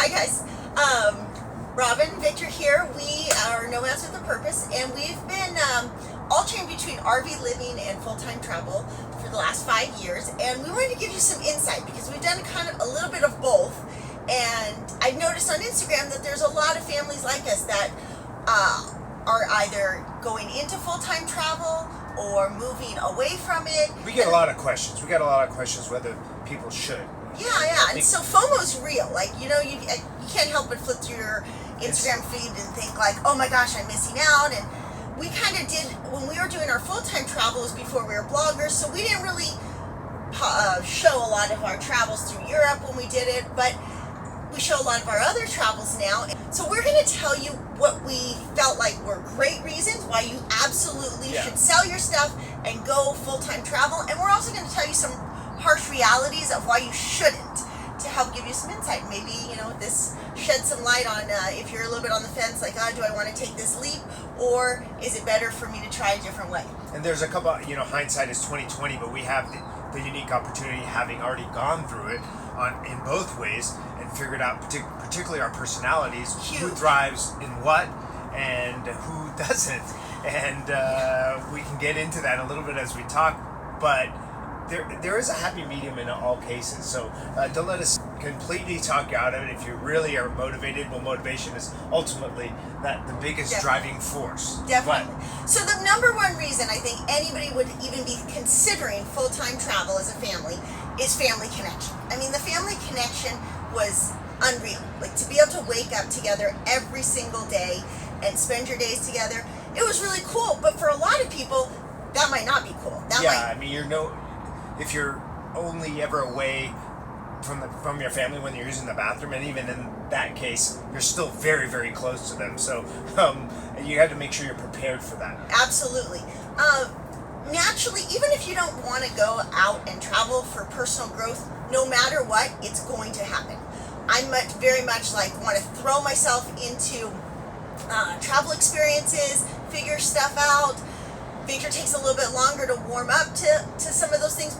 Hi guys, Robin, Victor here. We are Nomads with a Purpose, and we've been alternating between RV living and full-time travel for the last 5 years, and we wanted to give you some insight because we've done kind of a little bit of both. And I've noticed on Instagram that there's a lot of families like us that are either going into full-time travel or moving away from it. We get a lot of questions. We got a lot of questions whether people should. Yeah. And so FOMO's real. Like, you can't help but flip through your Instagram feed and think like, oh my gosh, I'm missing out. And we kind of did, when we were doing our full-time travels before we were bloggers, so we didn't really show a lot of our travels through Europe when we did it, but we show a lot of our other travels now. So we're going to tell you what we felt like were great reasons why you absolutely should sell your stuff and go full-time travel. And we're also going to tell you some harsh realities of why you shouldn't, to help give you some insight. Maybe, this sheds some light on if you're a little bit on the fence, like, do I want to take this leap, or is it better for me to try a different way? And there's a couple, hindsight is 20/20, but we have the unique opportunity, having already gone through it in both ways and figured out particularly our personalities, who thrives in what and who doesn't. And we can get into that a little bit as we talk, but there is a happy medium in all cases. So don't let us completely talk you out of it. If you really are motivated, well, motivation is ultimately the biggest driving force. Definitely. So the number one reason I think anybody would even be considering full-time travel as a family is family connection. I mean, the family connection was unreal. Like, to be able to wake up together every single day and spend your days together, it was really cool. But for a lot of people, that might not be cool. If you're only ever away from your family when you're using the bathroom, and even in that case, you're still very, very close to them. So you have to make sure you're prepared for that. Absolutely. Naturally, even if you don't want to go out and travel for personal growth, no matter what, it's going to happen. I very much want to throw myself into travel experiences, figure stuff out. Victor takes a little bit longer to warm up to some of those things.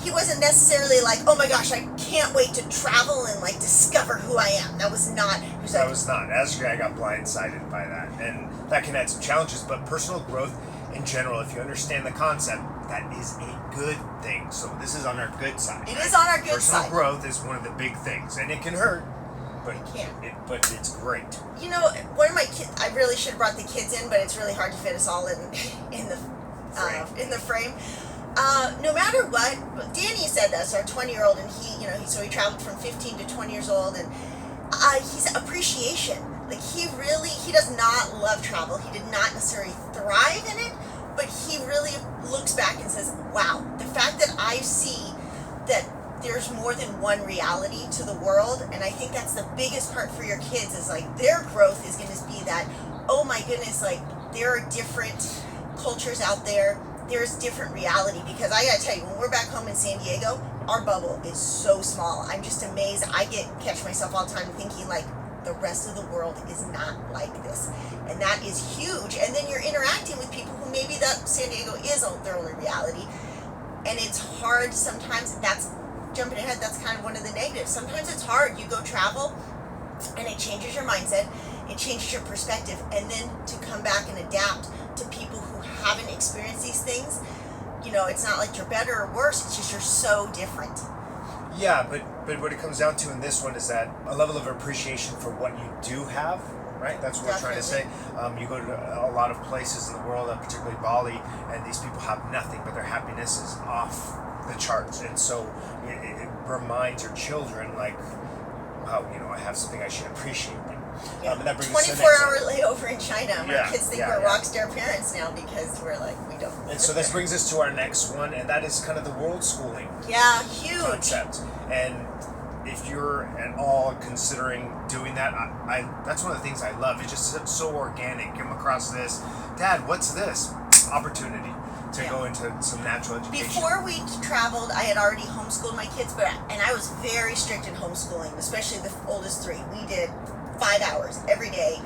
He wasn't necessarily like, oh my gosh, I can't wait to travel and discover who I am. That was not. That was not. Actually, I got blindsided by that, and that can add some challenges. But personal growth in general, if you understand the concept, that is a good thing. So this is on our good side. It is on our good side. Personal growth is one of the big things, and it can hurt. But it can. But it's great. One of my kids, I really should have brought the kids in, but it's really hard to fit us all in the frame. No matter what, Danny said this, our 20-year-old, and he traveled from 15 to 20 years old, and he's appreciation. He does not love travel. He did not necessarily thrive in it, but he really looks back and says, wow, the fact that I see that there's more than one reality to the world, and I think that's the biggest part for your kids is their growth is going to be that, oh my goodness, there are different cultures out there, there's different reality. Because I gotta tell you, when we're back home in San Diego, our bubble is so small. I'm just amazed. I catch myself all the time thinking the rest of the world is not like this, and that is huge. And then you're interacting with people who maybe that San Diego is their only reality, and it's hard sometimes. That's jumping ahead, that's kind of one of the negatives. Sometimes it's hard. You go travel and it changes your mindset, it changes your perspective, and then to come back and adapt to people who haven't experienced these things, it's not like you're better or worse, it's just you're so different. Yeah, but what it comes down to in this one is that a level of appreciation for what you do have, right? That's what we're trying to say. You go to a lot of places in the world, particularly Bali, and these people have nothing, but their happiness is off the charts. And so it reminds your children, I have something I should appreciate. And that brings 24-hour layover in China. My kids think we're rockstar parents now because we're we don't. And so this brings us to our next one, and that is kind of the Worldschooling huge concept. And if you're at all considering doing that, that's one of the things I love. It's just so organic. Come across this, Dad, what's this? Opportunity to go into some natural education. Before we traveled, I had already homeschooled my kids, and I was very strict in homeschooling, especially the oldest three. We did 5 hours every day,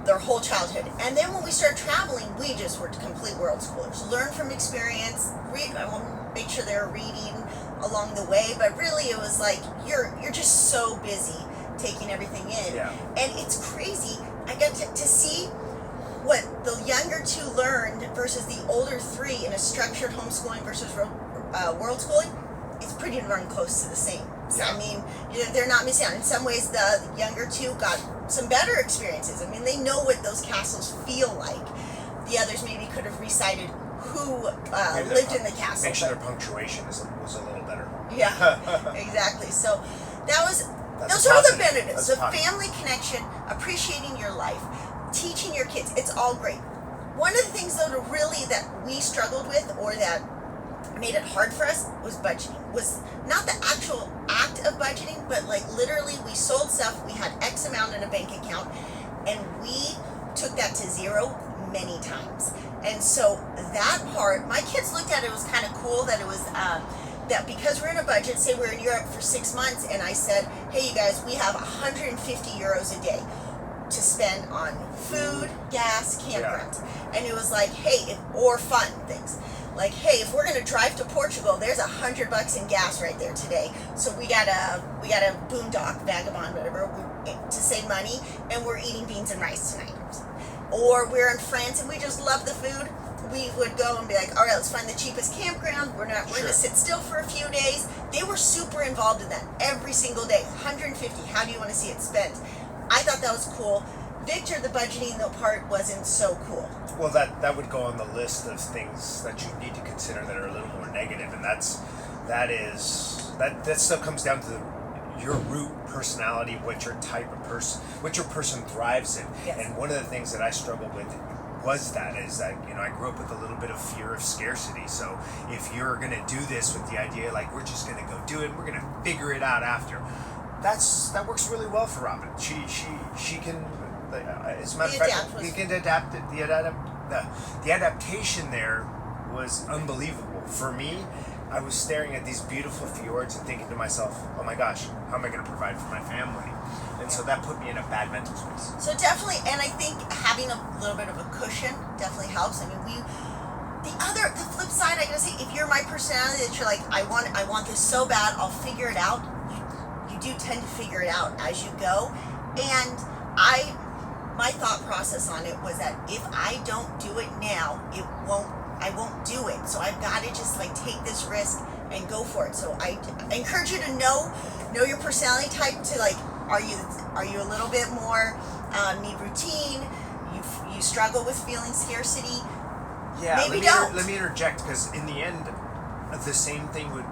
their whole childhood. And then when we started traveling, we just were complete world schoolers. Learn from experience, I want to make sure they're reading along the way, but really it was you're just so busy taking everything in. Yeah. And it's crazy. I got to see what the younger two learned versus the older three in a structured homeschooling versus Worldschooling. It's pretty darn close to the same. So, Yeah. I mean, they're not missing out. In some ways, the younger two got some better experiences. I mean, they know what those castles feel like. The others maybe could have recited who lived in the castle. Make sure their punctuation was a little better. Yeah, exactly. So those That's are the positive. benefits. That's The positive. family connection, appreciating your life, teaching your kids. It's all great. One of the things, though, that we struggled with, or that made it hard for us, was budgeting. Was not the actual act of budgeting, but like literally we sold stuff, we had X amount in a bank account, and we took that to zero many times. And so that part, my kids looked at it, was kind of cool that it was that because we're in a budget, say we're in Europe for 6 months, and I said, hey, you guys, we have 150 euros a day to spend on food, gas, campgrounds. And it was like, hey, or fun things. Like, hey, if we're gonna drive to Portugal, there's $100 in gas right there today. So we got a boondock, vagabond, whatever, to save money, and we're eating beans and rice tonight. Or we're in France and we just love the food. We would go and be like, all right, let's find the cheapest campground. We're gonna sit still for a few days. They were super involved in that every single day. 150. How do you want to see it spent? I thought that was cool. Victor, the budgeting part wasn't so cool. Well, that would go on the list of things that you need to consider that are a little more negative, and that stuff comes down to your root personality, what your type of person, what your person thrives in. Yes. And one of the things that I struggled with is that I grew up with a little bit of fear of scarcity. So if you're gonna do this with the idea like we're just gonna go do it, and we're gonna figure it out after, that works really well for Robin. She can. As a matter of fact, you can adapt it. The adaptation there was unbelievable. For me, I was staring at these beautiful fjords and thinking to myself, oh my gosh, how am I going to provide for my family? And so that put me in a bad mental space. So definitely, and I think having a little bit of a cushion definitely helps. I mean, the flip side, I gotta say, if you're my personality that you're like, I want this so bad, I'll figure it out. You do tend to figure it out as you go. And my thought process on it was that if I don't do it now, I won't do it. So I've got to just like take this risk and go for it. So I encourage you to know your personality type. To like, are you a little bit more need routine? You struggle with feeling scarcity. Yeah, maybe let me interject, because in the end, the same thing would.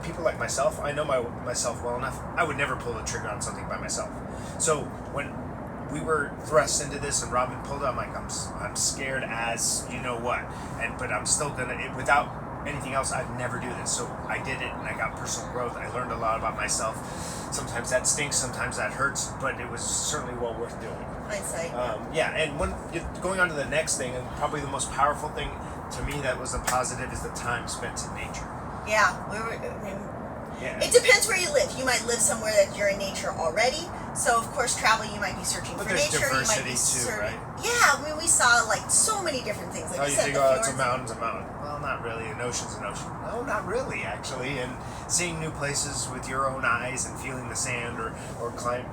People like myself, I know myself well enough. I would never pull the trigger on something by myself. So when we were thrust into this and Robin pulled it, I'm like, I'm scared as you know what, but I'm still gonna, without anything else, I'd never do this. So I did it, and I got personal growth. I learned a lot about myself. Sometimes that stinks, sometimes that hurts, but it was certainly well worth doing. Hindsight. And going on to the next thing, and probably the most powerful thing to me that was a positive, is the time spent in nature. Yeah, Yeah. it depends where you live. You might live somewhere that you're in nature already. So of course, travel, you might be searching But for there's nature. diversity You might be too, right? Yeah, I mean, we saw like so many different things. Like Oh, you you said, think, the oh, it's a fjords. mountain's a mountain. Well, not really. An ocean's an ocean. No, not really, actually. And seeing new places with your own eyes and feeling the sand, or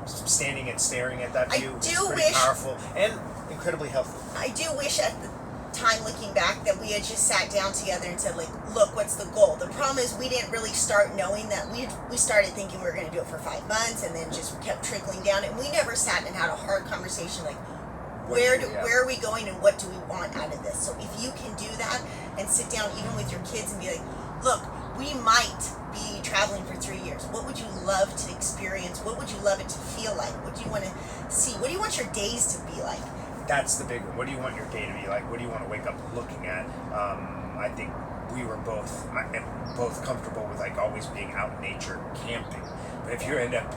standing and staring at that view, is pretty powerful and incredibly helpful. I do wish at the time, looking back, that we had just sat down together and said, like, look, what's the goal? The problem is we didn't really start knowing that. We started thinking we were going to do it for 5 months, and then just kept trickling down, and we never sat and had a hard conversation like, where are we going and what do we want out of this? So if you can do that and sit down even with your kids and be like, look, we might be traveling for 3 years. What would you love to experience? What would you love it to feel like? What do you want to see? What do you want your days to be like? That's the big one. What do you want your day to be like? What do you want to wake up looking at? I think we were both comfortable with like always being out in nature, camping. But if you end up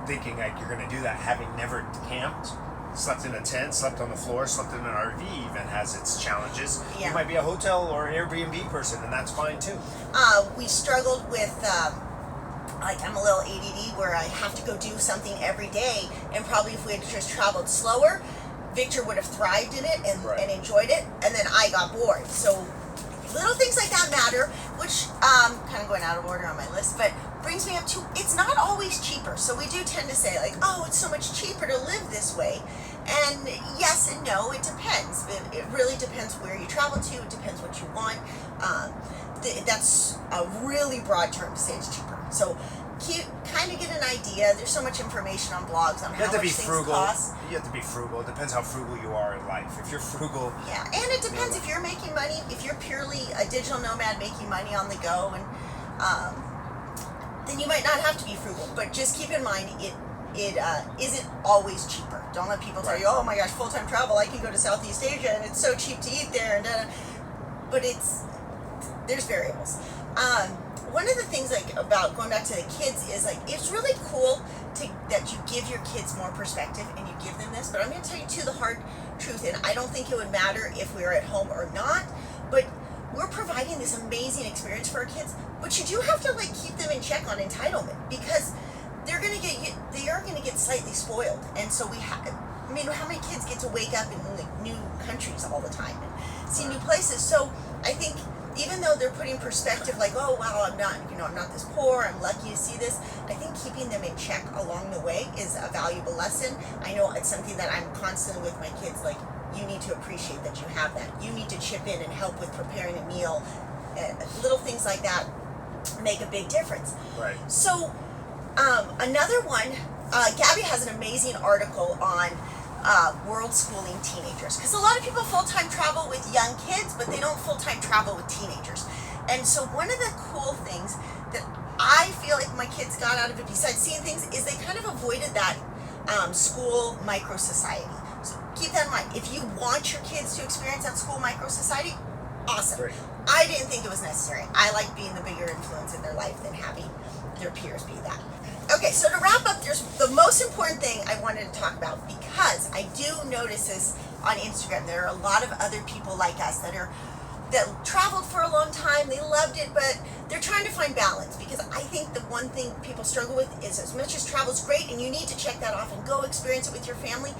thinking like you're going to do that, having never camped, slept in a tent, slept on the floor, slept in an RV, even has its challenges. Yeah. You might be a hotel or an Airbnb person, and that's fine too. We struggled with, like, I'm a little ADD where I have to go do something every day, and probably if we had just traveled slower, Victor would have thrived in it and enjoyed it, and then I got bored. So little things like that matter, which kind of going out of order on my list, but brings me up to, it's not always cheaper. So we do tend to say like, oh, it's so much cheaper to live this way. And yes and no, it depends. It really depends where you travel to. It depends what you want. That's a really broad term to say it's cheaper. So kind of get an idea. There's so much information on blogs on how much things cost. You have to be frugal. It depends how frugal you are in life. If you're frugal, yeah, and it depends if you're making money. If you're purely a digital nomad making money on the go, and then you might not have to be frugal. But just keep in mind, it isn't always cheaper. Don't let people tell you, oh my gosh, full-time travel, I can go to Southeast Asia and it's so cheap to eat there, and but there's variables. One of the things like about going back to the kids is like, it's really cool that you give your kids more perspective and you give them this, but I'm going to tell you too the hard truth, and I don't think it would matter if we were at home or not, but we're providing this amazing experience for our kids, but you do have to like keep them in check on entitlement, because they are going to get slightly spoiled. And so I mean, how many kids get to wake up in like new countries all the time and see new places? So I think even though they're putting perspective like, oh wow, I'm not this poor, I'm lucky to see this, I think keeping them in check along the way is a valuable lesson. I know it's something that I'm constantly with my kids, like, you need to appreciate that you have that. You need to chip in and help with preparing a meal. Little things like that make a big difference. Right. So another one, Gabby has an amazing article on Worldschooling teenagers, because a lot of people full-time travel with young kids, but they don't full-time travel with teenagers. And so one of the cool things that I feel like my kids got out of it, besides seeing things, is they kind of avoided that school micro-society. So keep that in mind. If you want your kids to experience that school micro-society, awesome. Great. I didn't think it was necessary. I like being the bigger influence in their life than having their peers be that. Okay, so to wrap up, there's the most important thing I wanted to talk about, because I do notice this on Instagram. There are a lot of other people like us that traveled for a long time, they loved it, but they're trying to find balance, because I think the one thing people struggle with is, as much as travel's great and you need to check that off and go experience it with your family,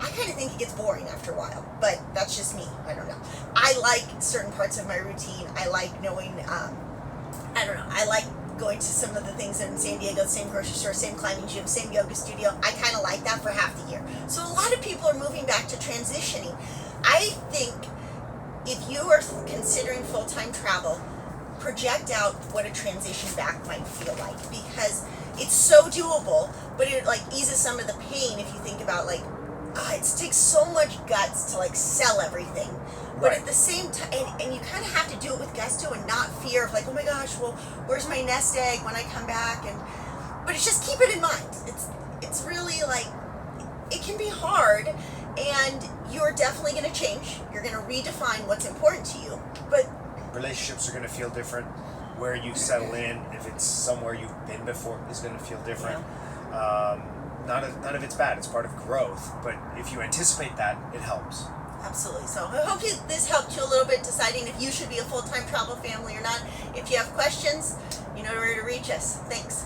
I kind of think it gets boring after a while, but that's just me. I don't know. I like certain parts of my routine. I like knowing, I like going to some of the things in San Diego, same grocery store, same climbing gym, same yoga studio. I kind of like that for half the year. So a lot of people are moving back to transitioning. I think if you are considering full-time travel, project out what a transition back might feel like, because it's so doable, but it like eases some of the pain if you think about like, it takes so much guts to like sell everything, but at the same time, and you kind of have to do it with gusto and not fear of like, oh my gosh, well, where's my nest egg when I come back? But it's just keep it in mind. It's really like, it can be hard, and you're definitely going to change. You're going to redefine what's important to you, but relationships are going to feel different. Where you settle in, if it's somewhere you've been before, is going to feel different. Yeah. None of it's bad. It's part of growth. But if you anticipate that, it helps. Absolutely. So I hope this helped you a little bit deciding if you should be a full-time travel family or not. If you have questions, you know where to reach us. Thanks.